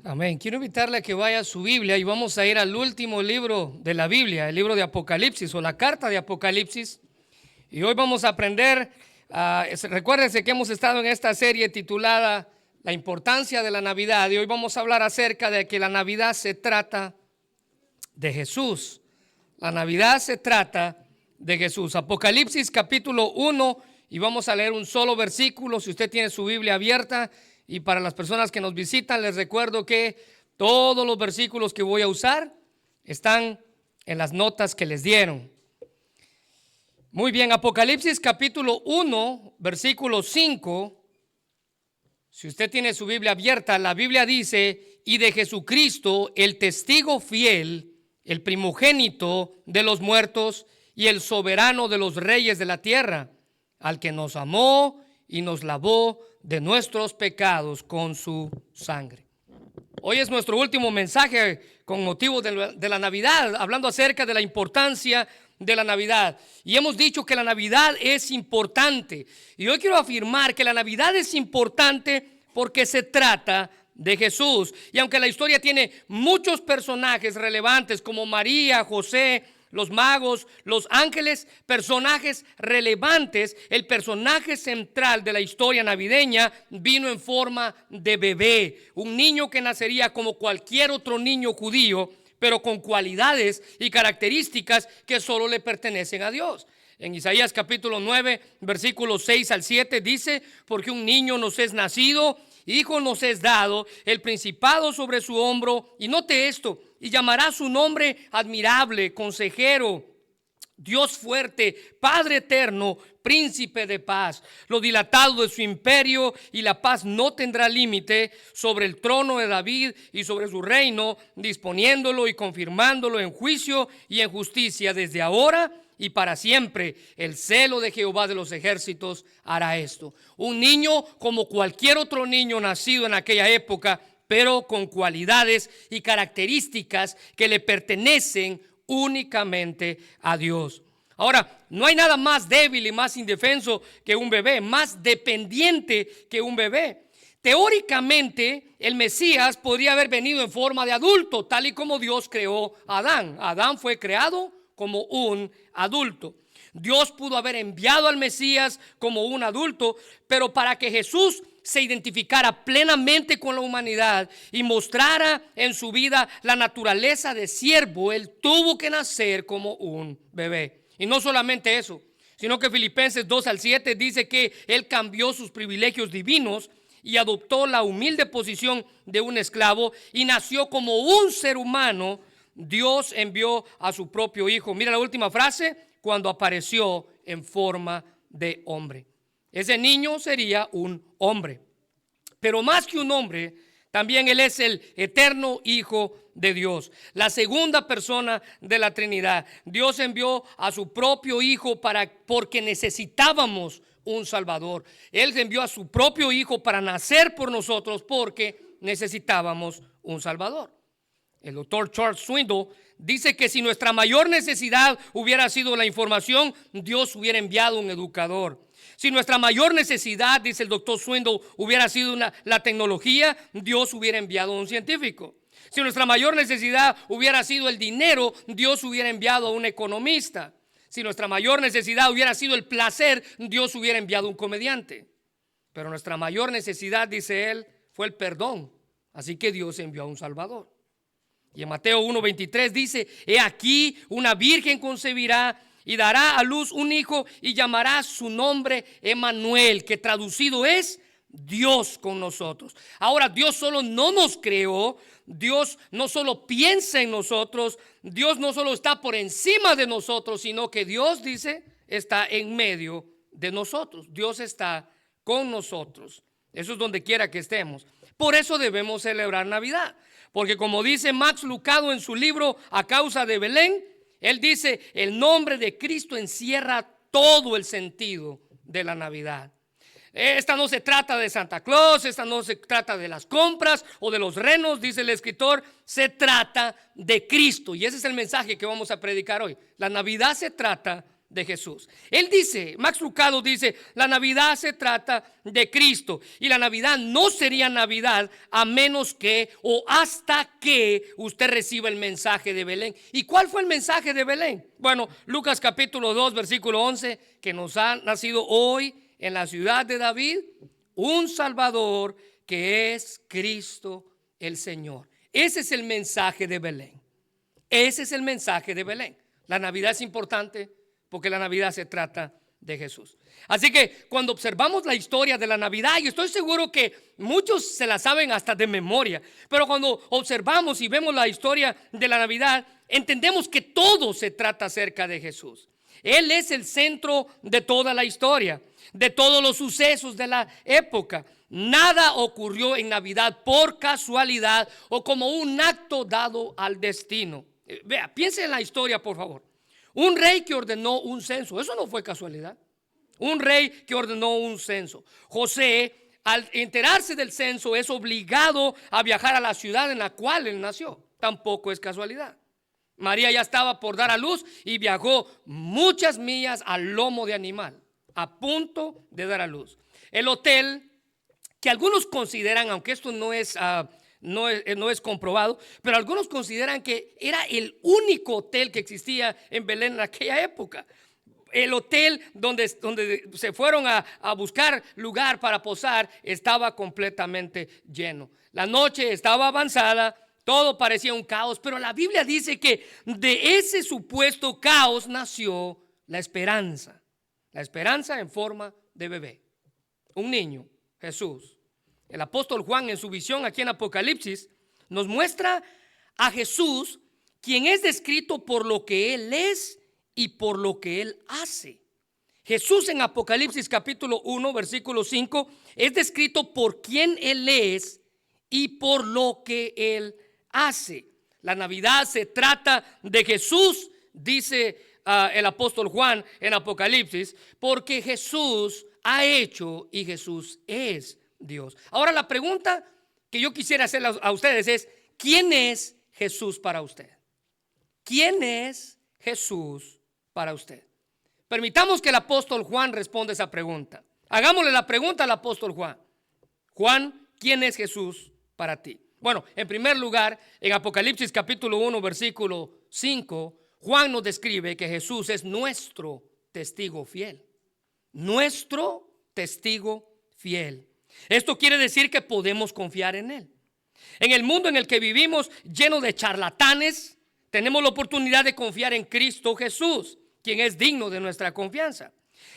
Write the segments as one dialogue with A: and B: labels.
A: Amén. Quiero invitarle a que vaya a su Biblia y vamos a ir al último libro de la Biblia, el libro de Apocalipsis o la carta de Apocalipsis. Y hoy vamos a aprender, recuérdense que hemos estado en esta serie titulada La importancia de la Navidad. Y hoy vamos a hablar acerca de que la Navidad se trata de Jesús. La Navidad se trata de Jesús. Apocalipsis capítulo 1 y vamos a leer un solo versículo. Si usted tiene su Biblia abierta. Y para las personas que nos visitan, les recuerdo que todos los versículos que voy a usar están en las notas que les dieron. Muy bien, Apocalipsis capítulo 1, versículo 5. Si usted tiene su Biblia abierta, la Biblia dice: y de Jesucristo, el testigo fiel, el primogénito de los muertos y el soberano de los reyes de la tierra, al que nos amó y nos lavó de nuestros pecados con su sangre. Hoy es nuestro último mensaje con motivo de la Navidad, hablando acerca de la importancia de la Navidad. Y hemos dicho que la Navidad es importante. Y hoy quiero afirmar que la Navidad es importante porque se trata de Jesús. Y aunque la historia tiene muchos personajes relevantes como María, José, los magos, los ángeles, personajes relevantes, el personaje central de la historia navideña vino en forma de bebé, un niño que nacería como cualquier otro niño judío, pero con cualidades y características que solo le pertenecen a Dios. En Isaías capítulo 9, versículos 6 al 7 dice: porque un niño nos es nacido, hijo nos es dado, el principado sobre su hombro, y note esto, y llamará su nombre admirable, consejero, Dios fuerte, Padre eterno, príncipe de paz. Lo dilatado de su imperio y la paz no tendrá límite sobre el trono de David y sobre su reino, disponiéndolo y confirmándolo en juicio y en justicia desde ahora y para siempre. El celo de Jehová de los ejércitos hará esto. Un niño como cualquier otro niño nacido en aquella época, pero con cualidades y características que le pertenecen únicamente a Dios. Ahora, no hay nada más débil y más indefenso que un bebé, más dependiente que un bebé. Teóricamente, el Mesías podría haber venido en forma de adulto, tal y como Dios creó a Adán. Adán fue creado como un adulto. Dios pudo haber enviado al Mesías como un adulto, pero para que Jesús se identificara plenamente con la humanidad y mostrara en su vida la naturaleza de siervo, él tuvo que nacer como un bebé. Y no solamente eso, sino que Filipenses 2 al 7 dice que él cambió sus privilegios divinos y adoptó la humilde posición de un esclavo y nació como un ser humano. Dios envió a su propio hijo. Mira la última frase: cuando apareció en forma de hombre. Ese niño sería un hombre, pero más que un hombre, también él es el eterno Hijo de Dios, la segunda persona de la Trinidad. Dios envió a su propio Hijo porque necesitábamos un Salvador. Él envió a su propio Hijo para nacer por nosotros porque necesitábamos un Salvador. El doctor Charles Swindoll dice que si nuestra mayor necesidad hubiera sido la información, Dios hubiera enviado un educador. Si nuestra mayor necesidad, dice el doctor Swindoll, hubiera sido la tecnología, Dios hubiera enviado un científico. Si nuestra mayor necesidad hubiera sido el dinero, Dios hubiera enviado a un economista. Si nuestra mayor necesidad hubiera sido el placer, Dios hubiera enviado un comediante. Pero nuestra mayor necesidad, dice él, fue el perdón. Así que Dios envió a un Salvador. Y en Mateo 1:23 dice: he aquí una virgen concebirá y dará a luz un hijo y llamará su nombre Emmanuel, que traducido es Dios con nosotros. Ahora, Dios solo no nos creó, Dios no solo piensa en nosotros, Dios no solo está por encima de nosotros, sino que Dios, dice, está en medio de nosotros. Dios está con nosotros. Eso es donde quiera que estemos. Por eso debemos celebrar Navidad. Porque como dice Max Lucado en su libro A causa de Belén, él dice: el nombre de Cristo encierra todo el sentido de la Navidad. Esta no se trata de Santa Claus, esta no se trata de las compras o de los renos, dice el escritor, se trata de Cristo. Y ese es el mensaje que vamos a predicar hoy. La Navidad se trata de Jesús. Él dice, Max Lucado dice, la Navidad se trata de Cristo y la Navidad no sería Navidad a menos que o hasta que usted reciba el mensaje de Belén. ¿Y cuál fue el mensaje de Belén? Bueno, Lucas capítulo 2 versículo 11, que nos ha nacido hoy en la ciudad de David un Salvador que es Cristo el Señor. Ese es el mensaje de Belén. Ese es el mensaje de Belén. La Navidad es importante porque la Navidad se trata de Jesús. Así que cuando observamos la historia de la Navidad, y estoy seguro que muchos se la saben hasta de memoria, pero cuando observamos y vemos la historia de la Navidad, entendemos que todo se trata acerca de Jesús. Él es el centro de toda la historia, de todos los sucesos de la época. Nada ocurrió en Navidad por casualidad o como un acto dado al destino. Vea, piense en la historia, por favor. Un rey que ordenó un censo, eso no fue casualidad. Un rey que ordenó un censo. José, al enterarse del censo, es obligado a viajar a la ciudad en la cual él nació. Tampoco es casualidad. María ya estaba por dar a luz y viajó muchas millas al lomo de animal, a punto de dar a luz. El hotel que algunos consideran, aunque esto no es comprobado, pero algunos consideran que era el único hotel que existía en Belén en aquella época. El hotel donde se fueron a buscar lugar para posar estaba completamente lleno. La noche estaba avanzada, todo parecía un caos, pero la Biblia dice que de ese supuesto caos nació la esperanza en forma de bebé, un niño, Jesús. El apóstol Juan en su visión aquí en Apocalipsis nos muestra a Jesús, quien es descrito por lo que Él es y por lo que Él hace. Jesús en Apocalipsis capítulo 1 versículo 5 es descrito por quien Él es y por lo que Él hace. La Navidad se trata de Jesús, dice el apóstol Juan en Apocalipsis, porque Jesús ha hecho y Jesús es Dios. Ahora la pregunta que yo quisiera hacer a ustedes es: ¿quién es Jesús para usted? ¿Quién es Jesús para usted? Permitamos que el apóstol Juan responda esa pregunta. Hagámosle la pregunta al apóstol Juan. Juan, ¿quién es Jesús para ti? Bueno, en primer lugar, en Apocalipsis capítulo 1 versículo 5, Juan nos describe que Jesús es nuestro testigo fiel. Nuestro testigo fiel. Esto quiere decir que podemos confiar en Él. En el mundo en el que vivimos, lleno de charlatanes, tenemos la oportunidad de confiar en Cristo Jesús, quien es digno de nuestra confianza.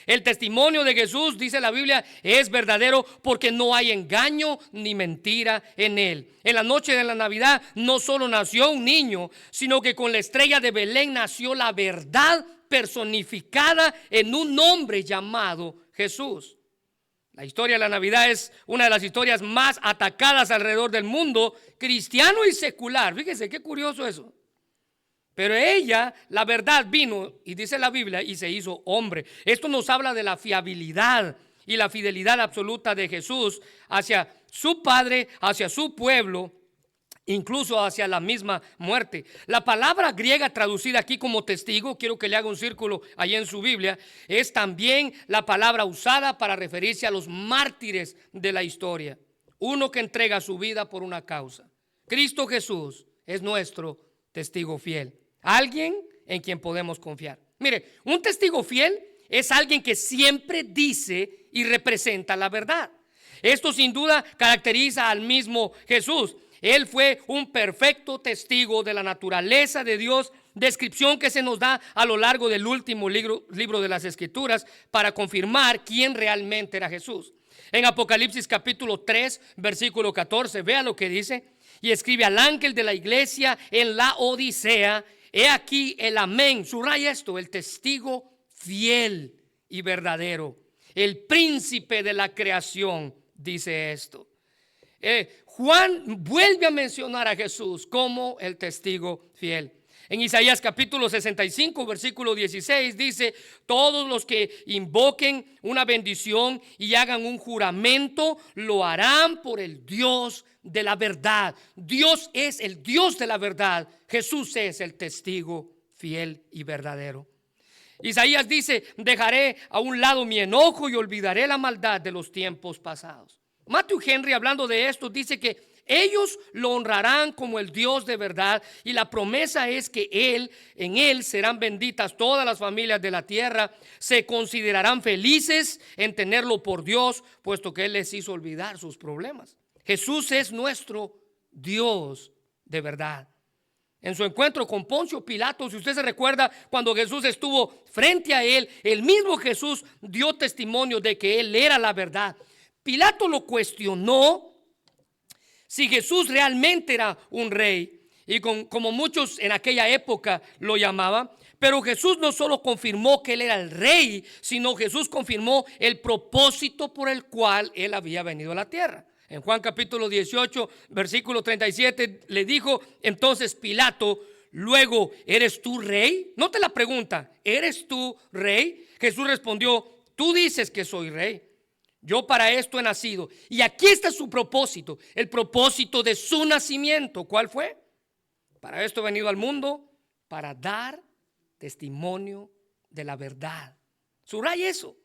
A: El testimonio de Jesús, dice la Biblia, es verdadero porque no hay engaño ni mentira en Él. En la noche de la Navidad no solo nació un niño, sino que con la estrella de Belén nació la verdad personificada en un hombre llamado Jesús. La historia de la Navidad es una de las historias más atacadas alrededor del mundo, cristiano y secular. Fíjese qué curioso eso. Pero ella, la verdad, vino, y dice la Biblia, y se hizo hombre. Esto nos habla de la fiabilidad y la fidelidad absoluta de Jesús hacia su Padre, hacia su pueblo, incluso hacia la misma muerte. La palabra griega traducida aquí como testigo, quiero que le haga un círculo ahí en su Biblia, es también la palabra usada para referirse a los mártires de la historia. Uno que entrega su vida por una causa. Cristo Jesús es nuestro testigo fiel. Alguien en quien podemos confiar. Mire, un testigo fiel es alguien que siempre dice y representa la verdad. Esto sin duda caracteriza al mismo Jesús. Él fue un perfecto testigo de la naturaleza de Dios, descripción que se nos da a lo largo del último libro de las Escrituras para confirmar quién realmente era Jesús. En Apocalipsis capítulo 3, versículo 14, vea lo que dice: y escribe al ángel de la iglesia en la Odisea, he aquí el amén, subraya esto, el testigo fiel y verdadero, el príncipe de la creación, dice esto. Juan vuelve a mencionar a Jesús como el testigo fiel. En Isaías capítulo 65 versículo 16 dice: todos los que invoquen una bendición y hagan un juramento lo harán por el Dios de la verdad. Dios es el Dios de la verdad. Jesús es el testigo fiel y verdadero. Isaías dice: dejaré a un lado mi enojo y olvidaré la maldad de los tiempos pasados. Matthew Henry, hablando de esto, dice que ellos lo honrarán como el Dios de verdad, y la promesa es que en él serán benditas todas las familias de la tierra. Se considerarán felices en tenerlo por Dios, puesto que Él les hizo olvidar sus problemas. Jesús es nuestro Dios de verdad. En su encuentro con Poncio Pilato, si usted se recuerda, cuando Jesús estuvo frente a él, el mismo Jesús dio testimonio de que Él era la verdad. Pilato lo cuestionó si Jesús realmente era un rey, y como muchos en aquella época lo llamaban. Pero Jesús no solo confirmó que Él era el rey, sino Jesús confirmó el propósito por el cual Él había venido a la tierra. En Juan capítulo 18, versículo 37, le dijo entonces Pilato: luego, ¿eres tú rey? Note la pregunta: ¿eres tú rey? Jesús respondió: tú dices que soy rey. Yo para esto he nacido. Y aquí está su propósito, el propósito de su nacimiento. ¿Cuál fue? Para esto he venido al mundo, para dar testimonio de la verdad. Subraya eso.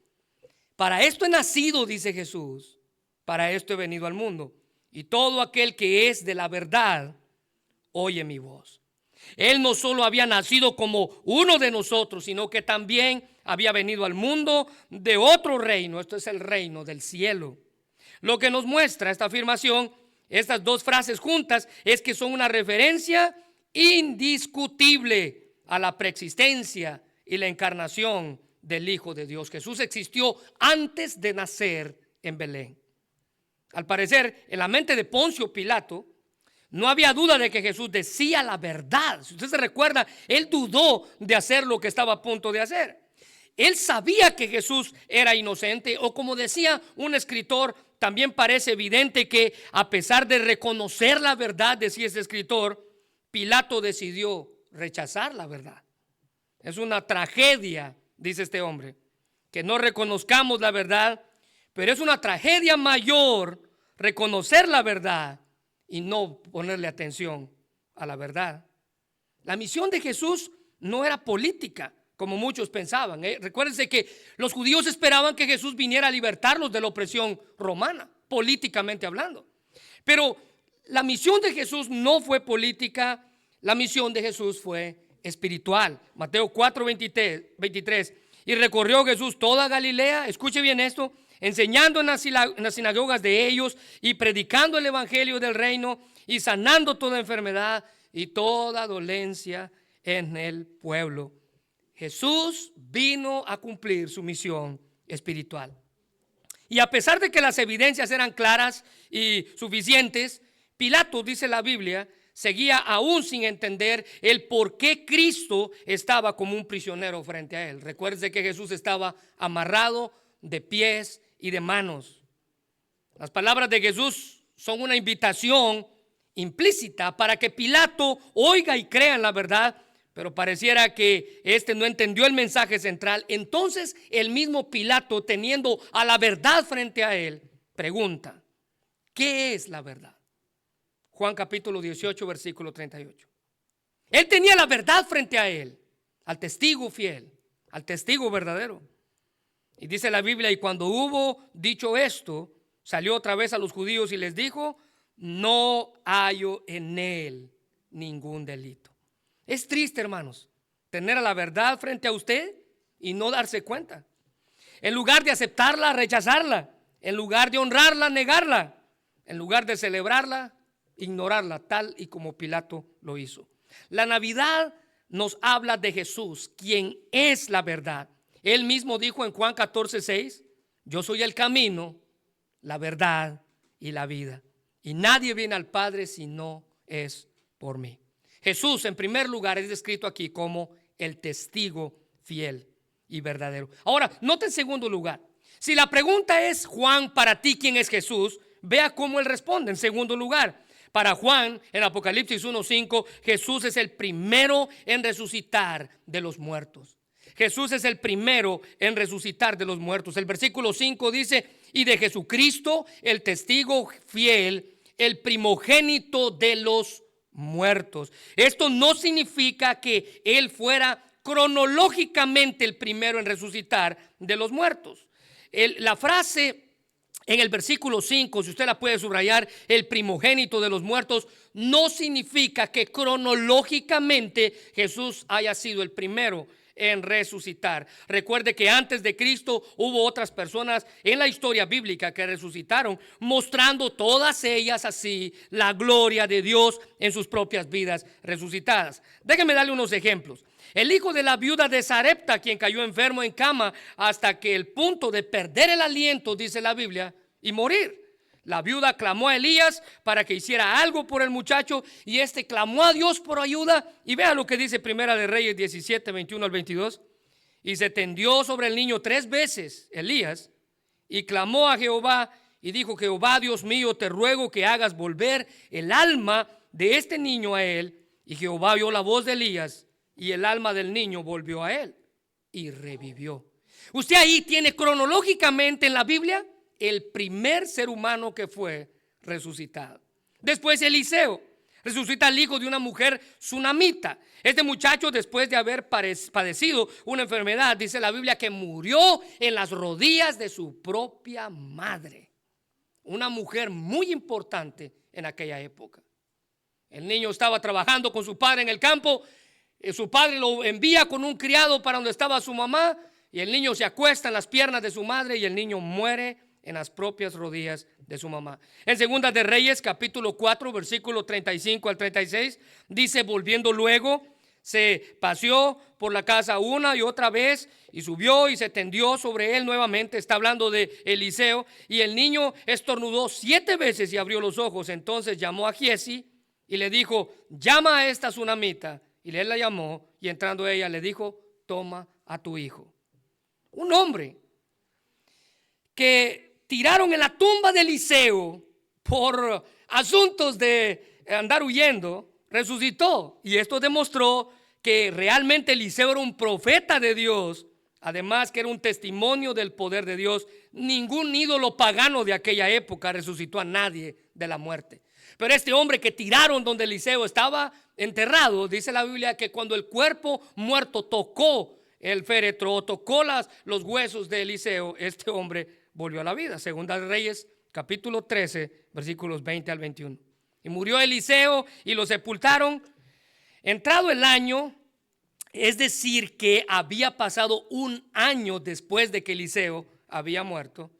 A: Para esto he nacido, dice Jesús. Para esto he venido al mundo. Y todo aquel que es de la verdad oye mi voz. Él no solo había nacido como uno de nosotros, sino que también había venido al mundo de otro reino. Esto es el reino del cielo. Lo que nos muestra esta afirmación, estas dos frases juntas, es que son una referencia indiscutible a la preexistencia y la encarnación del Hijo de Dios. Jesús existió antes de nacer en Belén. Al parecer, en la mente de Poncio Pilato, no había duda de que Jesús decía la verdad. Si usted se recuerda, él dudó de hacer lo que estaba a punto de hacer. Él sabía que Jesús era inocente, o como decía un escritor, también parece evidente que a pesar de reconocer la verdad, decía ese escritor, Pilato decidió rechazar la verdad. Es una tragedia, dice este hombre, que no reconozcamos la verdad, pero es una tragedia mayor reconocer la verdad y no ponerle atención a la verdad. La misión de Jesús no era política, como muchos pensaban. Recuérdense que los judíos esperaban que Jesús viniera a libertarlos de la opresión romana, políticamente hablando. Pero la misión de Jesús no fue política, la misión de Jesús fue espiritual. Mateo 4, 23. Y recorrió Jesús toda Galilea, escuche bien esto, enseñando en las sinagogas de ellos y predicando el evangelio del reino y sanando toda enfermedad y toda dolencia en el pueblo. Jesús vino a cumplir su misión espiritual. Y a pesar de que las evidencias eran claras y suficientes, Pilato, dice la Biblia, seguía aún sin entender el por qué Cristo estaba como un prisionero frente a él. Recuerde que Jesús estaba amarrado de pies y de manos. Las palabras de Jesús son una invitación implícita para que Pilato oiga y crea en la verdad, pero pareciera que este no entendió el mensaje central. Entonces el mismo Pilato, teniendo a la verdad frente a él, pregunta: ¿qué es la verdad? Juan capítulo 18, versículo 38. Él tenía la verdad frente a él, al testigo fiel, al testigo verdadero. Y dice la Biblia: y cuando hubo dicho esto, salió otra vez a los judíos y les dijo: no hallo en él ningún delito. Es triste, hermanos, tener a la verdad frente a usted y no darse cuenta. En lugar de aceptarla, rechazarla. En lugar de honrarla, negarla. En lugar de celebrarla, ignorarla, tal y como Pilato lo hizo. La Navidad nos habla de Jesús, quien es la verdad. Él mismo dijo en Juan 14:6: yo soy el camino, la verdad y la vida, y nadie viene al Padre si no es por mí. Jesús, en primer lugar, es descrito aquí como el testigo fiel y verdadero. Ahora, note en segundo lugar, si la pregunta es: Juan, para ti, ¿quién es Jesús? Vea cómo él responde. En segundo lugar, para Juan, en Apocalipsis 1:5, Jesús es el primero en resucitar de los muertos. Jesús es el primero en resucitar de los muertos. El versículo 5 dice: y de Jesucristo, el testigo fiel, el primogénito de los muertos. Esto no significa que él fuera cronológicamente el primero en resucitar de los muertos. La frase en el versículo 5, si usted la puede subrayar, el primogénito de los muertos, no significa que cronológicamente Jesús haya sido el primero en resucitar. Recuerde que antes de Cristo hubo otras personas en la historia bíblica que resucitaron, mostrando todas ellas así la gloria de Dios en sus propias vidas resucitadas. Déjeme darle unos ejemplos. El hijo de la viuda de Sarepta, quien cayó enfermo en cama hasta que el punto de perder el aliento, dice la Biblia, y morir. La viuda clamó a Elías para que hiciera algo por el muchacho, y este clamó a Dios por ayuda. Y vea lo que dice Primera de Reyes 17, 21 al 22. Y se tendió sobre el niño 3 veces Elías, y clamó a Jehová, y dijo: Jehová, Dios mío, te ruego que hagas volver el alma de este niño a él. Y Jehová oyó la voz de Elías, y el alma del niño volvió a él, y revivió. Usted ahí tiene cronológicamente en la Biblia el primer ser humano que fue resucitado. Después Eliseo resucita al hijo de una mujer sunamita. Este muchacho, después de haber padecido una enfermedad, dice la Biblia que murió en las rodillas de su propia madre. Una mujer muy importante en aquella época. El niño estaba trabajando con su padre en el campo. Su padre lo envía con un criado para donde estaba su mamá, y el niño se acuesta en las piernas de su madre, y el niño muere en las propias rodillas de su mamá. En Segunda de Reyes, capítulo 4, versículo 35 al 36, dice: volviendo luego, se paseó por la casa una y otra vez, y subió y se tendió sobre él nuevamente. Está hablando de Eliseo. Y el niño estornudó 7 veces y abrió los ojos. Entonces llamó a Giesi y le dijo: llama a esta sunamita. Y él la llamó, y entrando ella le dijo: toma a tu hijo. Un hombre que tiraron en la tumba de Eliseo por asuntos de andar huyendo, resucitó. Y esto demostró que realmente Eliseo era un profeta de Dios. Además que era un testimonio del poder de Dios. Ningún ídolo pagano de aquella época resucitó a nadie de la muerte. Pero este hombre que tiraron donde Eliseo estaba enterrado, dice la Biblia que cuando el cuerpo muerto tocó el féretro, tocó los huesos de Eliseo, este hombre volvió a la vida. Segunda de Reyes, capítulo 13, versículos 20 al 21. Y murió Eliseo y lo sepultaron. Entrado el año, es decir, que había pasado un año después de que Eliseo había muerto,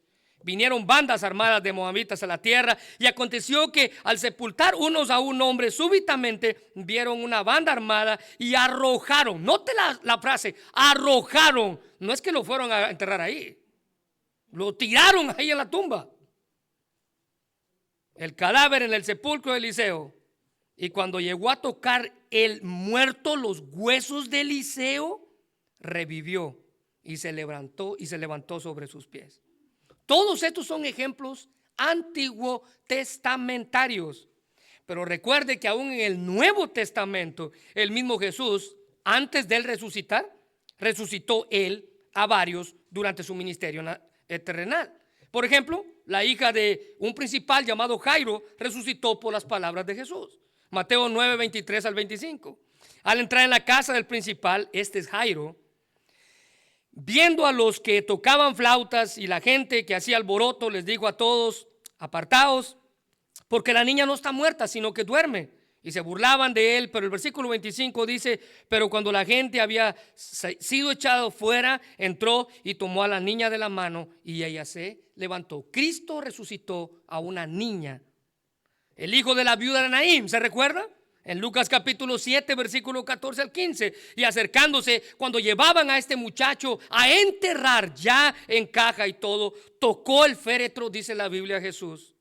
A: vinieron bandas armadas de moabitas a la tierra, y aconteció que al sepultar unos a un hombre, súbitamente vieron una banda armada y arrojaron. Note la frase, arrojaron. No es que lo fueron a enterrar ahí, lo tiraron ahí en la tumba, el cadáver en el sepulcro de Eliseo. Y cuando llegó a tocar el muerto los huesos de Eliseo, revivió y se levantó sobre sus pies. Todos estos son ejemplos antiguo testamentarios. Pero recuerde que aún en el Nuevo Testamento, el mismo Jesús, antes de él resucitar, resucitó él a varios durante su ministerio terrenal. Por ejemplo, la hija de un principal llamado Jairo resucitó por las palabras de Jesús. Mateo 9, 23 al 25. Al entrar en la casa del principal, este es Jairo, viendo a los que tocaban flautas y la gente que hacía alboroto, les dijo a todos: apartaos, porque la niña no está muerta, sino que duerme. Y se burlaban de él. Pero el versículo 25 dice: pero cuando la gente había sido echado fuera, entró y tomó a la niña de la mano, y ella se levantó. Cristo resucitó a una niña. El hijo de la viuda de Naín, ¿se recuerda? En Lucas capítulo 7, versículo 14 al 15. Y acercándose, cuando llevaban a este muchacho a enterrar ya en caja y todo, tocó el féretro, dice la Biblia, Jesús.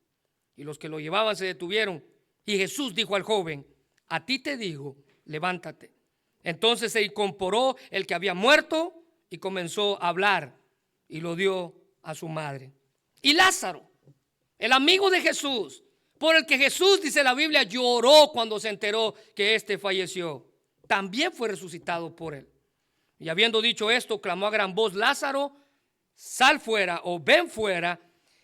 A: Y los que lo llevaban se detuvieron. Y Jesús dijo al joven: a ti te digo, levántate. Entonces se incorporó el que había muerto y comenzó a hablar, y lo dio a su madre. Y Lázaro, el amigo de Jesús, por el que Jesús, dice la Biblia, lloró cuando se enteró que éste falleció, también fue resucitado por él. Y habiendo dicho esto, clamó a gran voz: Lázaro, sal fuera, o ven fuera.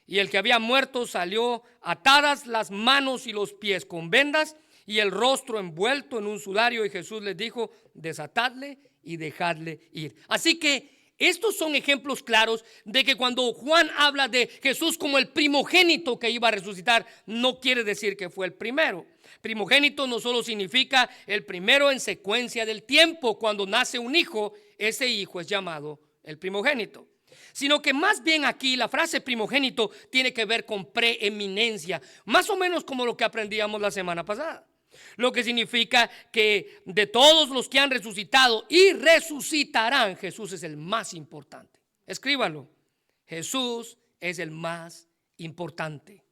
A: Y el que había muerto salió, atadas las manos y los pies con vendas y el rostro envuelto en un sudario. Y Jesús les dijo: desatadle y dejadle ir. Así que estos son ejemplos claros de que cuando Juan habla de Jesús como el primogénito que iba a resucitar, no quiere decir que fue el primero. Primogénito no solo significa el primero en secuencia del tiempo. Cuando nace un hijo, ese hijo es llamado el primogénito. Sino que más bien aquí la frase primogénito tiene que ver con preeminencia, más o menos como lo que aprendíamos la semana pasada. Lo que significa que de todos los que han resucitado y resucitarán, Jesús es el más importante. Escríbalo, Jesús es el más importante.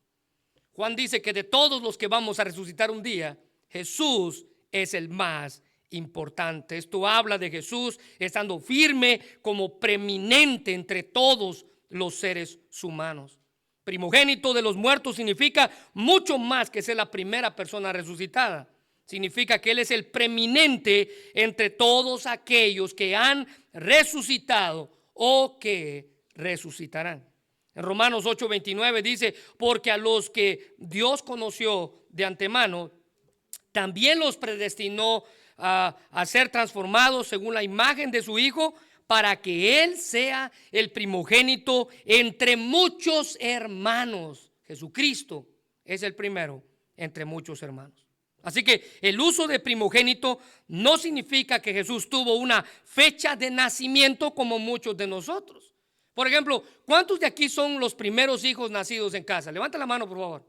A: Juan dice que de todos los que vamos a resucitar un día, Jesús es el más importante. Esto habla de Jesús estando firme como preeminente entre todos los seres humanos. Primogénito de los muertos significa mucho más que ser la primera persona resucitada. Significa que Él es el preeminente entre todos aquellos que han resucitado o que resucitarán. En Romanos 8:29 dice, porque a los que Dios conoció de antemano, también los predestinó a ser transformados según la imagen de su Hijo, para que Él sea el primogénito entre muchos hermanos. Jesucristo es el primero entre muchos hermanos. Así que el uso de primogénito no significa que Jesús tuvo una fecha de nacimiento como muchos de nosotros. Por ejemplo, ¿cuántos de aquí son los primeros hijos nacidos en casa? Levanta la mano, por favor.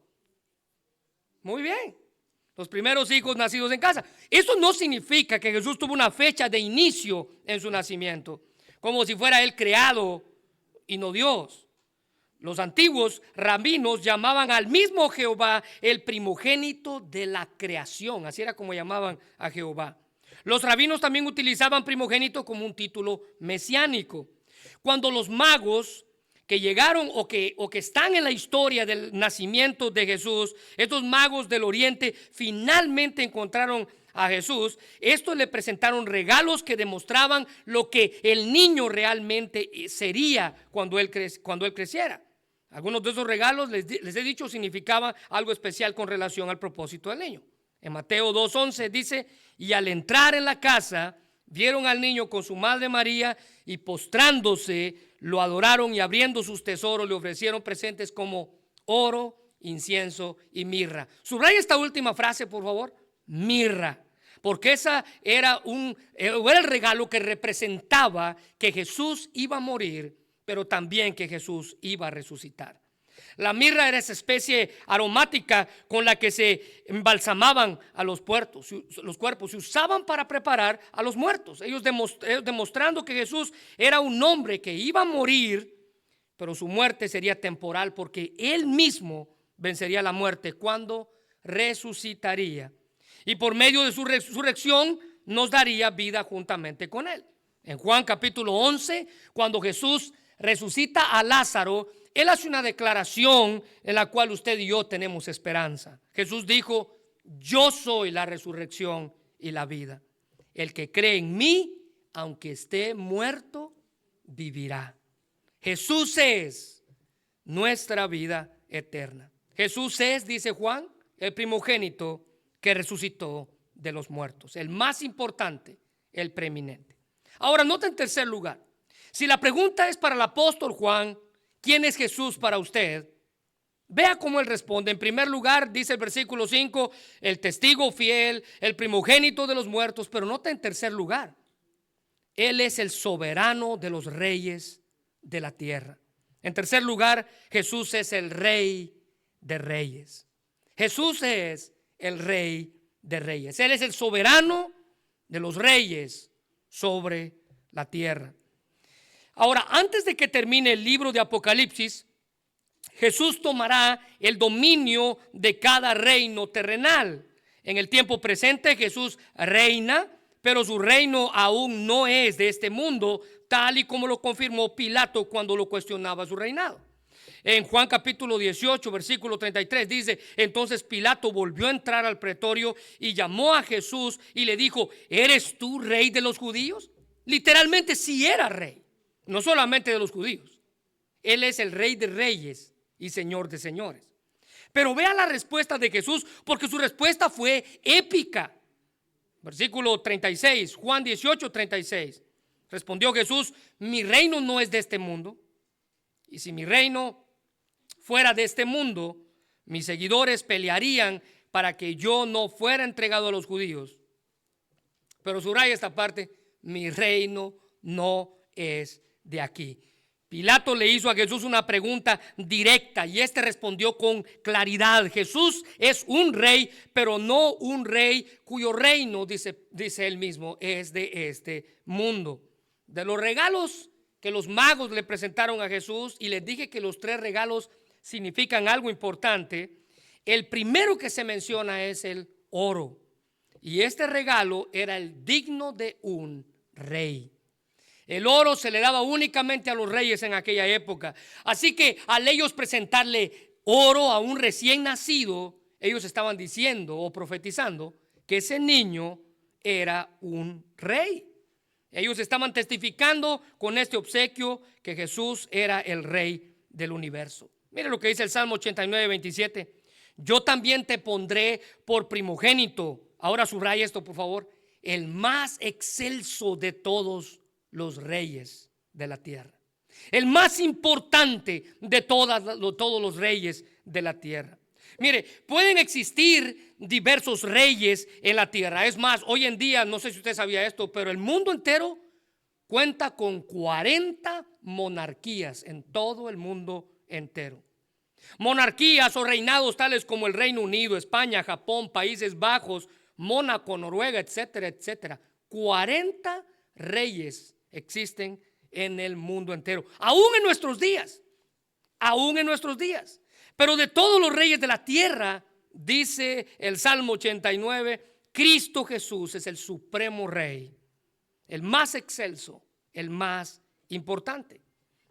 A: Muy bien. Los primeros hijos nacidos en casa. Eso no significa que Jesús tuvo una fecha de inicio en su nacimiento, como si fuera Él creado y no Dios. Los antiguos rabinos llamaban al mismo Jehová el primogénito de la creación. Así era como llamaban a Jehová. Los rabinos también utilizaban primogénito como un título mesiánico. Cuando los magos que llegaron o que están en la historia del nacimiento de Jesús, estos magos del oriente finalmente encontraron a Jesús, estos le presentaron regalos que demostraban lo que el niño realmente sería cuando él creciera. Algunos de esos regalos, les he dicho, significaban algo especial con relación al propósito del niño. En Mateo 2:11 dice, y al entrar en la casa, vieron al niño con su madre María y postrándose, lo adoraron y abriendo sus tesoros le ofrecieron presentes como oro, incienso y mirra. Subraya esta última frase, por favor, mirra, porque esa era el regalo que representaba que Jesús iba a morir, pero también que Jesús iba a resucitar. La mirra era esa especie aromática con la que se embalsamaban a los cuerpos, se usaban para preparar a los muertos. Ellos demostrando que Jesús era un hombre que iba a morir, pero su muerte sería temporal porque Él mismo vencería la muerte cuando resucitaría. Y por medio de su resurrección nos daría vida juntamente con Él. En Juan capítulo 11, cuando Jesús resucita a Lázaro, Él hace una declaración en la cual usted y yo tenemos esperanza. Jesús dijo, yo soy la resurrección y la vida. El que cree en mí, aunque esté muerto, vivirá. Jesús es nuestra vida eterna. Jesús es, dice Juan, el primogénito que resucitó de los muertos. El más importante, el preeminente. Ahora, nota en tercer lugar, si la pregunta es para el apóstol Juan, ¿quién es Jesús para usted? Vea cómo él responde. En primer lugar, dice el versículo 5, el testigo fiel, el primogénito de los muertos. Pero nota en tercer lugar, Él es el soberano de los reyes de la tierra. En tercer lugar, Jesús es el rey de reyes. Jesús es el rey de reyes. Él es el soberano de los reyes sobre la tierra. Ahora, antes de que termine el libro de Apocalipsis, Jesús tomará el dominio de cada reino terrenal. En el tiempo presente Jesús reina, pero su reino aún no es de este mundo, tal y como lo confirmó Pilato cuando lo cuestionaba su reinado. En Juan capítulo 18, versículo 33 dice, entonces Pilato volvió a entrar al pretorio y llamó a Jesús y le dijo, ¿eres tú rey de los judíos? Literalmente sí era rey. No solamente de los judíos. Él es el rey de reyes y señor de señores. Pero vea la respuesta de Jesús, porque su respuesta fue épica. Versículo 36, Juan 18, 36. Respondió Jesús: mi reino no es de este mundo. Y si mi reino fuera de este mundo, mis seguidores pelearían para que yo no fuera entregado a los judíos. Pero subraya esta parte: mi reino no es de aquí. Pilato le hizo a Jesús una pregunta directa y este respondió con claridad. Jesús es un rey, pero no un rey cuyo reino, dice él mismo, es de este mundo. De los regalos que los magos le presentaron a Jesús, y les dije que los 3 regalos significan algo importante, el primero que se menciona es el oro. Y este regalo era el digno de un rey. El oro se le daba únicamente a los reyes en aquella época. Así que al ellos presentarle oro a un recién nacido, ellos estaban diciendo o profetizando que ese niño era un rey. Ellos estaban testificando con este obsequio que Jesús era el rey del universo. Mire lo que dice el Salmo 89, 27. Yo también te pondré por primogénito. Ahora subraya esto, por favor. El más excelso de todos los reyes de la tierra. El más importante de todos los reyes de la tierra. Mire, pueden existir diversos reyes en la tierra. Es más, hoy en día, no sé si usted sabía esto, pero el mundo entero cuenta con 40 monarquías en todo el mundo entero. Monarquías o reinados tales como el Reino Unido, España, Japón, Países Bajos, Mónaco, Noruega, etcétera, etcétera. 40 reyes existen en el mundo entero, aún en nuestros días, Pero de todos los reyes de la tierra, dice el Salmo 89, Cristo Jesús es el supremo rey, el más excelso, el más importante.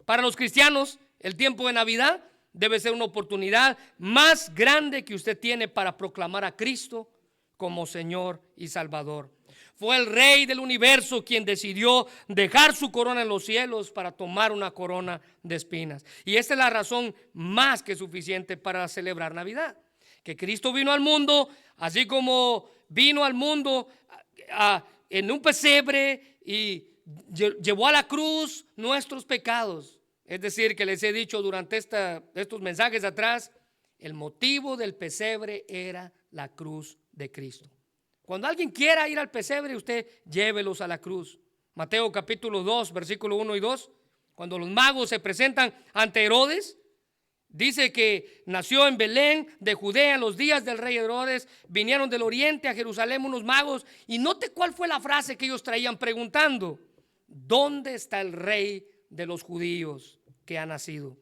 A: Para los cristianos, el tiempo de Navidad debe ser una oportunidad más grande que usted tiene para proclamar a Cristo como Señor y Salvador. Fue el Rey del universo quien decidió dejar su corona en los cielos para tomar una corona de espinas. Y esta es la razón más que suficiente para celebrar Navidad. Que Cristo vino al mundo, así como vino al mundo en un pesebre y llevó a la cruz nuestros pecados. Es decir, que les he dicho durante estos mensajes atrás, el motivo del pesebre era la cruz de Cristo. Cuando alguien quiera ir al pesebre, usted llévelos a la cruz. Mateo capítulo 2, versículo 1 y 2. Cuando los magos se presentan ante Herodes, dice que nació en Belén de Judea en los días del rey Herodes. Vinieron del oriente a Jerusalén unos magos. Y note cuál fue la frase que ellos traían preguntando: ¿dónde está el rey de los judíos que ha nacido?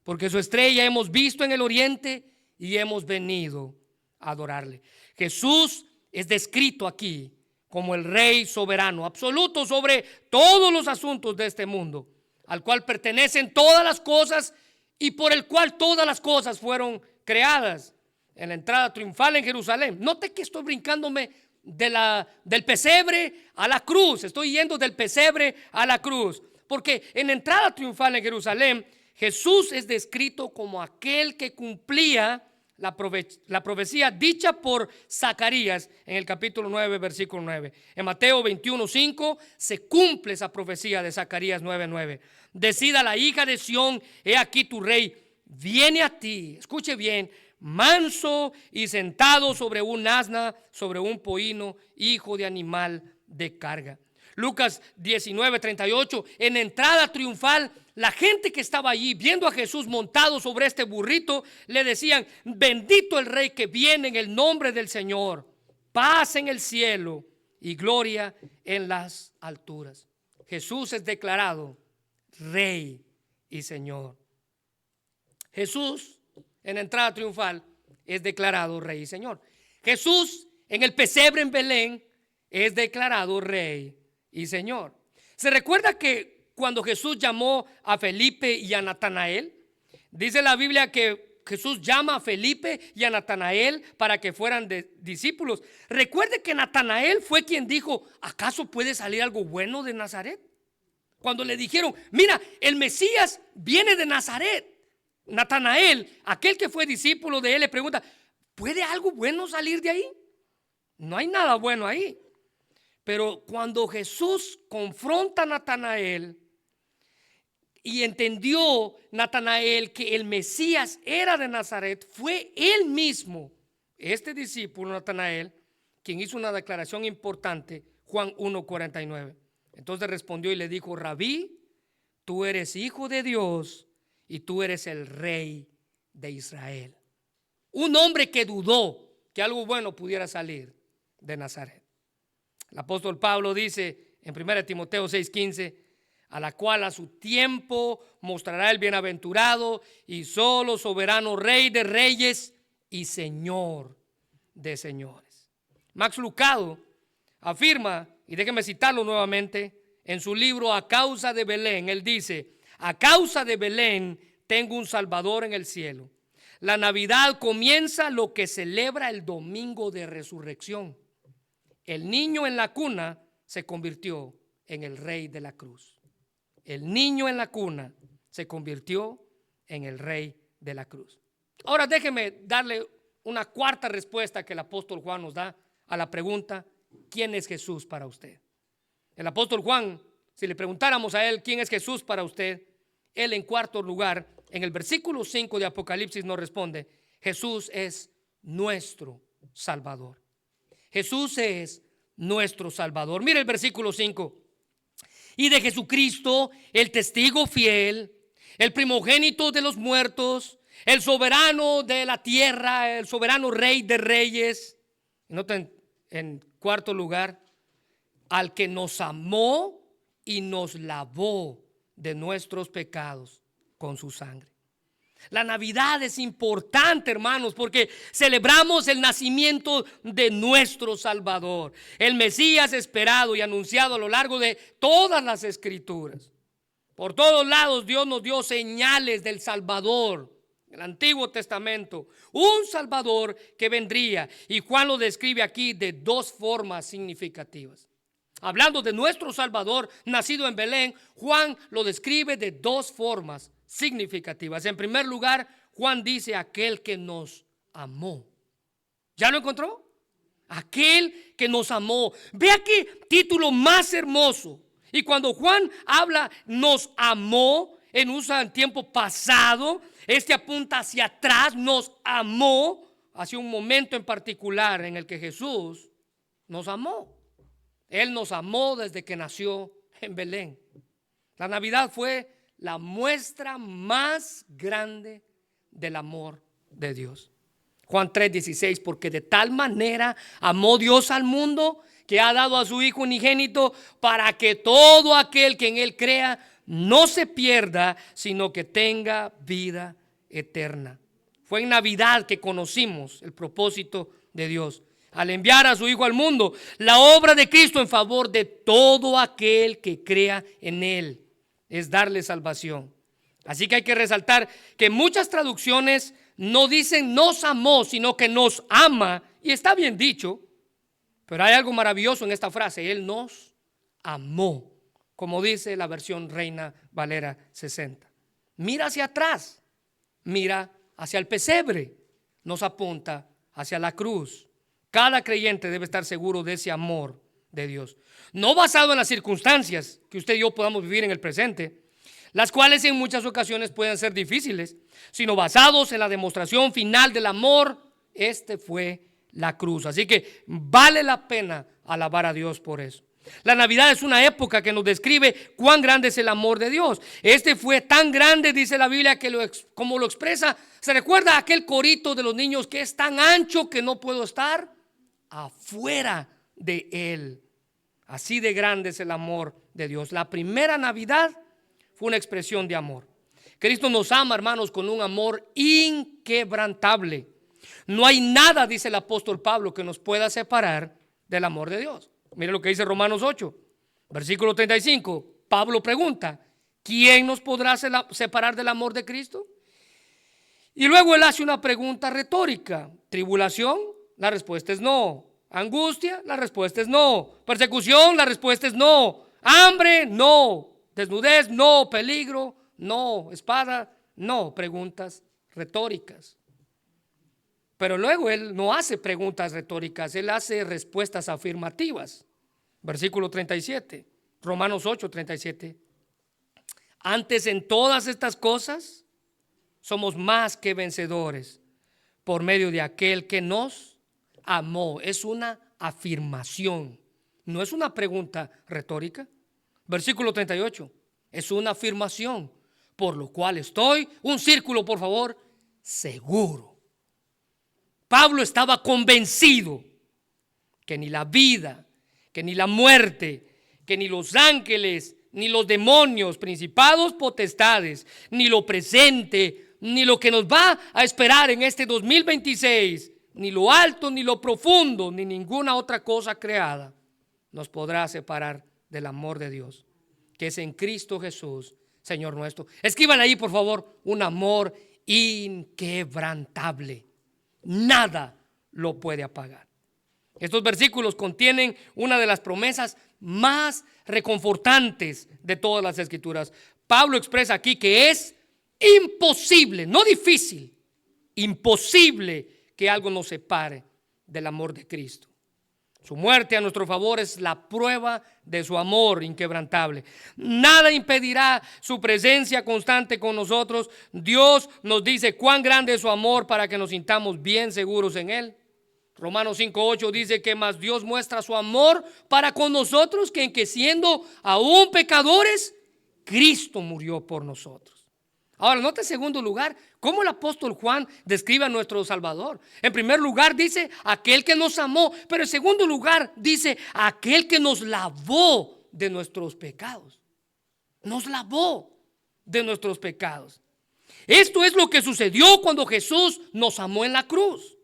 A: Porque su estrella hemos visto en el oriente y hemos venido a adorarle. Jesús es descrito aquí como el rey soberano, absoluto sobre todos los asuntos de este mundo, al cual pertenecen todas las cosas y por el cual todas las cosas fueron creadas. En la entrada triunfal en Jerusalén, note que estoy brincándome del pesebre a la cruz, estoy yendo del pesebre a la cruz, porque en la entrada triunfal en Jerusalén, Jesús es descrito como aquel que cumplía la profecía dicha por Zacarías en el capítulo 9, versículo 9. En Mateo 21, 5 se cumple esa profecía de Zacarías 9, 9. Decida la hija de Sión: he aquí tu rey viene a ti, escuche bien, manso y sentado sobre un asna, sobre un pollino, hijo de animal de carga. Lucas 19, 38, en entrada triunfal, la gente que estaba allí viendo a Jesús montado sobre este burrito, le decían: bendito el rey que viene en el nombre del Señor, paz en el cielo y gloria en las alturas. Jesús es declarado Rey y Señor. Jesús en entrada triunfal es declarado Rey y Señor. Jesús en el pesebre en Belén es declarado Rey y Señor. ¿Se recuerda que cuando Jesús llamó a Felipe y a Natanael, dice la Biblia que Jesús llama a Felipe y a Natanael para que fueran discípulos? Recuerde que Natanael fue quien dijo: ¿acaso puede salir algo bueno de Nazaret? Cuando le dijeron: mira, el Mesías viene de Nazaret. Natanael, aquel que fue discípulo de él, le pregunta: ¿puede algo bueno salir de ahí? No hay nada bueno ahí. Pero cuando Jesús confronta a Natanael y entendió Natanael que el Mesías era de Nazaret, fue él mismo, este discípulo Natanael, quien hizo una declaración importante, Juan 1:49. Entonces respondió y le dijo: Rabí, tú eres hijo de Dios y tú eres el rey de Israel. Un hombre que dudó que algo bueno pudiera salir de Nazaret. El apóstol Pablo dice en 1 Timoteo 6:15: a la cual a su tiempo mostrará el bienaventurado y solo soberano Rey de reyes y Señor de señores. Max Lucado afirma, y déjenme citarlo nuevamente, en su libro A causa de Belén, él dice: a causa de Belén tengo un Salvador en el cielo. La Navidad comienza lo que celebra el domingo de resurrección. El niño en la cuna se convirtió en el rey de la cruz. El niño en la cuna se convirtió en el rey de la cruz. Ahora déjeme darle una cuarta respuesta que el apóstol Juan nos da a la pregunta: ¿quién es Jesús para usted? El apóstol Juan, si le preguntáramos a él quién es Jesús para usted, él en cuarto lugar, en el versículo 5 de Apocalipsis nos responde: Jesús es nuestro Salvador. Jesús es nuestro Salvador. Mire el versículo 5. Y de Jesucristo, el testigo fiel, el primogénito de los muertos, el soberano de la tierra, el soberano Rey de reyes. Noten en cuarto lugar, al que nos amó y nos lavó de nuestros pecados con su sangre. La Navidad es importante, hermanos, porque celebramos el nacimiento de nuestro Salvador, el Mesías esperado y anunciado a lo largo de todas las Escrituras. Por todos lados Dios nos dio señales del Salvador. En el Antiguo Testamento, un Salvador que vendría, y Juan lo describe aquí de dos formas significativas. Hablando de nuestro Salvador nacido en Belén, Juan lo describe de dos formas significativas. En primer lugar, Juan dice: aquel que nos amó. ¿Ya lo encontró? Aquel que nos amó. Vea qué título más hermoso. Y cuando Juan habla nos amó en un tiempo pasado, este apunta hacia atrás. Nos amó hacia un momento en particular en el que Jesús nos amó. Él nos amó desde que nació en Belén. La Navidad fue la muestra más grande del amor de Dios. Juan 3:16: porque de tal manera amó Dios al mundo que ha dado a su Hijo unigénito, para que todo aquel que en él crea no se pierda, sino que tenga vida eterna. Fue en Navidad que conocimos el propósito de Dios al enviar a su Hijo al mundo, la obra de Cristo en favor de todo aquel que crea en él, es darle salvación. Así que hay que resaltar que muchas traducciones no dicen nos amó, sino que nos ama, y está bien dicho, pero hay algo maravilloso en esta frase: Él nos amó, como dice la versión Reina Valera 60. Mira hacia atrás, mira hacia el pesebre, nos apunta hacia la cruz. Cada creyente debe estar seguro de ese amor de Dios, no basado en las circunstancias que usted y yo podamos vivir en el presente, las cuales en muchas ocasiones pueden ser difíciles, sino basados en la demostración final del amor. Este fue la cruz. Así que vale la pena alabar a Dios por eso. La Navidad es una época que nos describe cuán grande es el amor de Dios. Este fue tan grande, dice la Biblia, que como lo expresa, se recuerda aquel corito de los niños, que es tan ancho que no puedo estar afuera de él. Así de grande es el amor de Dios. La primera Navidad fue una expresión de amor. Cristo nos ama, hermanos, con un amor inquebrantable. No hay nada, dice el apóstol Pablo, que nos pueda separar del amor de Dios. Mire lo que dice Romanos 8, versículo 35. Pablo pregunta: ¿quién nos podrá separar del amor de Cristo? Y luego él hace una pregunta retórica: ¿tribulación? La respuesta es no. ¿Angustia? La respuesta es no. ¿Persecución? La respuesta es no. ¿Hambre? No. ¿Desnudez? No. ¿Peligro? No. ¿Espada? No. Preguntas retóricas. Pero luego él no hace preguntas retóricas, él hace respuestas afirmativas. Versículo 37, Romanos 8, 37. Antes en todas estas cosas somos más que vencedores por medio de aquel que nos amó. Es una afirmación, no es una pregunta retórica. Versículo 38, es una afirmación, por lo cual estoy, un círculo por favor, seguro. Pablo estaba convencido que ni la vida, que ni la muerte, que ni los ángeles, ni los demonios, principados, potestades, ni lo presente, ni lo que nos va a esperar en este 2026, ni lo alto, ni lo profundo, ni ninguna otra cosa creada nos podrá separar del amor de Dios, que es en Cristo Jesús, Señor nuestro. Escriban ahí, por favor, un amor inquebrantable. Nada lo puede apagar. Estos versículos contienen una de las promesas más reconfortantes de todas las Escrituras. Pablo expresa aquí que es imposible, no difícil, imposible que algo nos separe del amor de Cristo. Su muerte a nuestro favor es la prueba de su amor inquebrantable. Nada impedirá su presencia constante con nosotros. Dios nos dice cuán grande es su amor para que nos sintamos bien seguros en Él. Romanos 5:8 dice que más Dios muestra su amor para con nosotros que en que siendo aún pecadores, Cristo murió por nosotros. Ahora, note en segundo lugar cómo el apóstol Juan describe a nuestro Salvador. En primer lugar dice aquel que nos amó, pero en segundo lugar dice aquel que nos lavó de nuestros pecados. Nos lavó de nuestros pecados. Esto es lo que sucedió cuando Jesús nos amó en la cruz.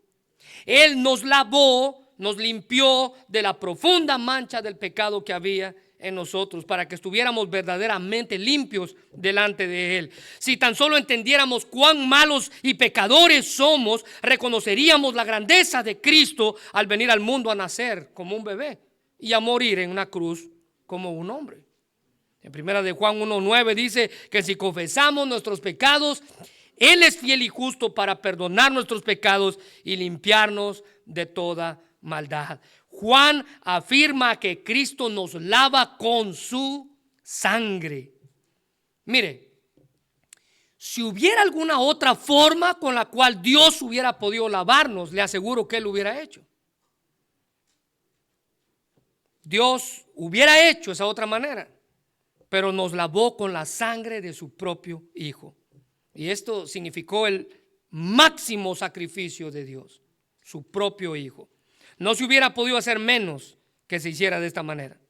A: Él nos lavó, nos limpió de la profunda mancha del pecado que había en nosotros, para que estuviéramos verdaderamente limpios delante de Él. Si tan solo entendiéramos cuán malos y pecadores somos, reconoceríamos la grandeza de Cristo al venir al mundo a nacer como un bebé y a morir en una cruz como un hombre. En primera de Juan 1:9 dice que si confesamos nuestros pecados, Él es fiel y justo para perdonar nuestros pecados y limpiarnos de toda maldad. Juan afirma que Cristo nos lava con su sangre. Mire, si hubiera alguna otra forma con la cual Dios hubiera podido lavarnos, le aseguro que Él lo hubiera hecho. Dios hubiera hecho esa otra manera, pero nos lavó con la sangre de su propio Hijo. Y esto significó el máximo sacrificio de Dios, su propio Hijo. No se hubiera podido hacer menos que se hiciera de esta manera.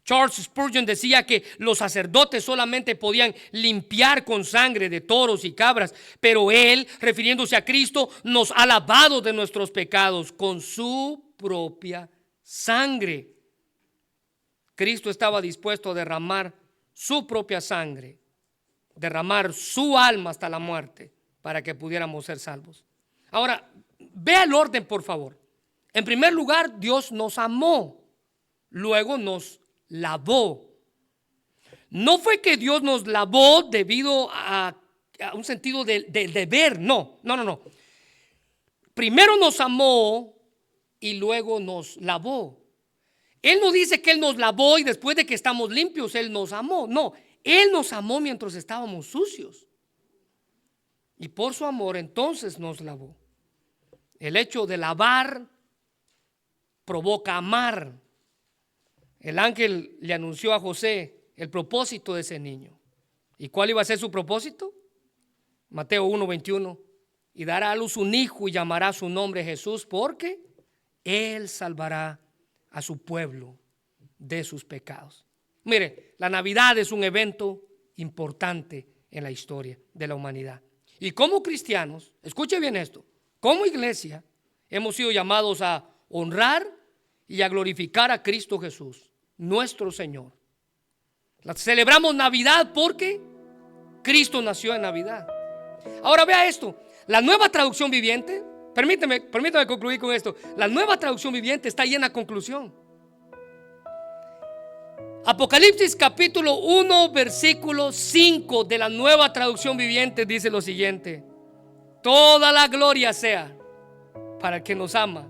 A: Charles Spurgeon decía que los sacerdotes solamente podían limpiar con sangre de toros y cabras, pero Él, refiriéndose a Cristo, nos ha lavado de nuestros pecados con su propia sangre. Cristo estaba dispuesto a derramar su propia sangre, derramar su alma hasta la muerte para que pudiéramos ser salvos. Ahora, vea el orden, por favor. En primer lugar, Dios nos amó, luego nos lavó. No fue que Dios nos lavó debido a un sentido de deber, no. Primero nos amó y luego nos lavó. Él no dice que Él nos lavó y después de que estamos limpios, Él nos amó. No, Él nos amó mientras estábamos sucios. Y por su amor entonces nos lavó. El hecho de lavar provoca amar. El ángel le anunció a José el propósito de ese niño. ¿Y cuál iba a ser su propósito? Mateo 1:21. Y dará a luz un hijo y llamará su nombre Jesús, porque Él salvará a su pueblo de sus pecados. Mire, la Navidad es un evento importante en la historia de la humanidad. Y como cristianos, escuche bien esto, como iglesia hemos sido llamados a honrar y a glorificar a Cristo Jesús, nuestro Señor. Celebramos Navidad porque Cristo nació en Navidad. Ahora vea esto, la nueva traducción viviente, permítame concluir con esto. La nueva traducción viviente está llena de conclusión. Apocalipsis capítulo 1 versículo 5 de la nueva traducción viviente dice lo siguiente: toda la gloria sea para el que nos ama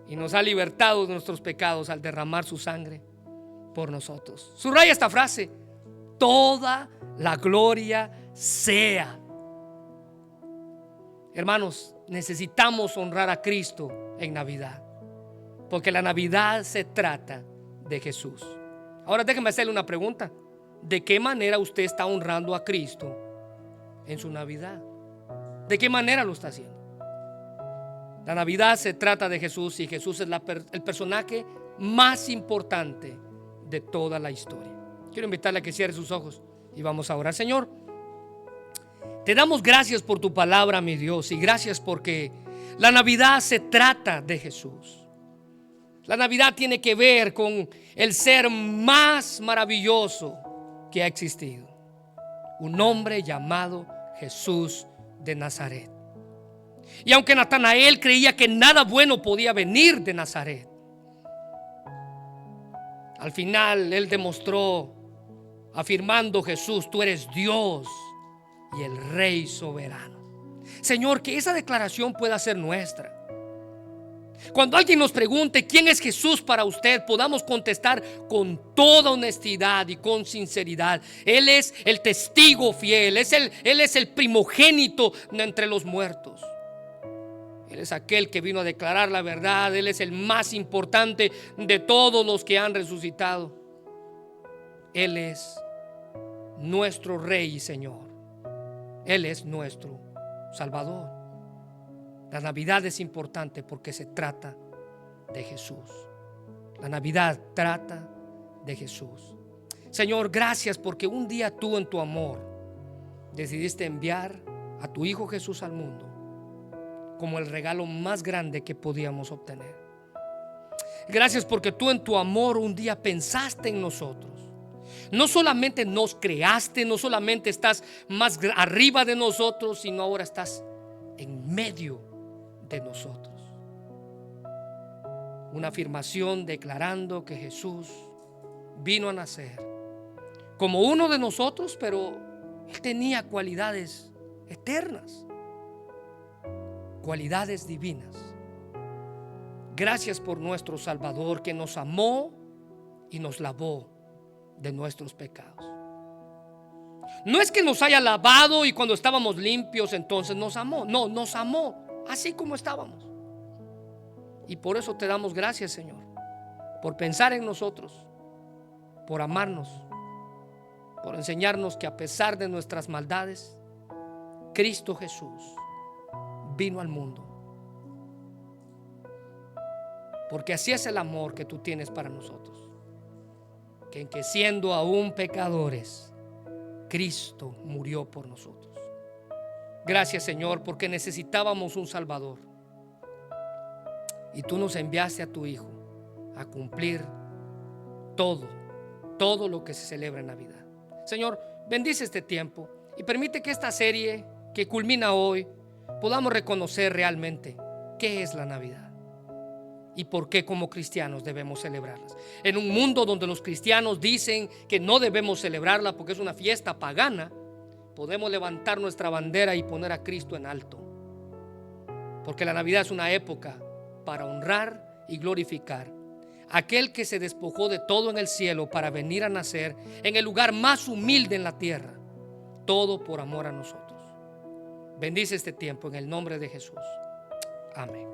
A: y nos ha libertado de nuestros pecados al derramar su sangre por nosotros. Subraya esta frase: toda la gloria sea. Hermanos, necesitamos honrar a Cristo en Navidad, porque la Navidad se trata de Jesús. Ahora déjeme hacerle una pregunta: ¿de qué manera usted está honrando a Cristo en su Navidad? ¿De qué manera lo está haciendo? La Navidad se trata de Jesús, y Jesús es el personaje más importante de toda la historia. Quiero invitarle a que cierre sus ojos y vamos a orar. Señor, te damos gracias por tu palabra, mi Dios, y gracias porque la Navidad se trata de Jesús. La Navidad tiene que ver con el ser más maravilloso que ha existido, un hombre llamado Jesús de Nazaret. Y aunque Natanael creía que nada bueno podía venir de Nazaret, al final él demostró, afirmando: Jesús, tú eres Dios y el Rey soberano. Señor, que esa declaración pueda ser nuestra. Cuando alguien nos pregunte quién es Jesús para usted, podamos contestar con toda honestidad y con sinceridad: Él es el testigo fiel, Él es el primogénito de entre los muertos. Él es aquel que vino a declarar la verdad. Él es el más importante de todos los que han resucitado. Él es nuestro Rey y Señor. Él es nuestro Salvador. La Navidad es importante porque se trata de Jesús. La Navidad trata de Jesús. Señor, gracias porque un día tú, en tu amor, decidiste enviar a tu Hijo Jesús al mundo como el regalo más grande que podíamos obtener. Gracias porque tú, en tu amor, un día pensaste en nosotros. No solamente nos creaste, no solamente estás más arriba de nosotros, sino ahora estás en medio de nosotros. Una afirmación declarando que Jesús vino a nacer como uno de nosotros, pero Él tenía cualidades eternas, cualidades divinas. Gracias por nuestro Salvador, que nos amó y nos lavó de nuestros pecados. No es que nos haya lavado y cuando estábamos limpios entonces nos amó. No, nos amó así como estábamos. Y por eso te damos gracias, Señor, por pensar en nosotros, por amarnos, por enseñarnos que a pesar de nuestras maldades, Cristo Jesús vino al mundo. Porque así es el amor que tú tienes para nosotros, que en que siendo aún pecadores, Cristo murió por nosotros. Gracias, Señor, porque necesitábamos un Salvador y tú nos enviaste a tu Hijo a cumplir todo lo que se celebra en Navidad. Señor, bendice este tiempo y permite que esta serie que culmina hoy podamos reconocer realmente qué es la Navidad y por qué como cristianos debemos celebrarlas. En un mundo donde los cristianos dicen que no debemos celebrarla porque es una fiesta pagana, podemos levantar nuestra bandera y poner a Cristo en alto, porque la Navidad es una época para honrar y glorificar a aquel que se despojó de todo en el cielo para venir a nacer en el lugar más humilde en la tierra, todo por amor a nosotros. Bendice este tiempo en el nombre de Jesús. Amén.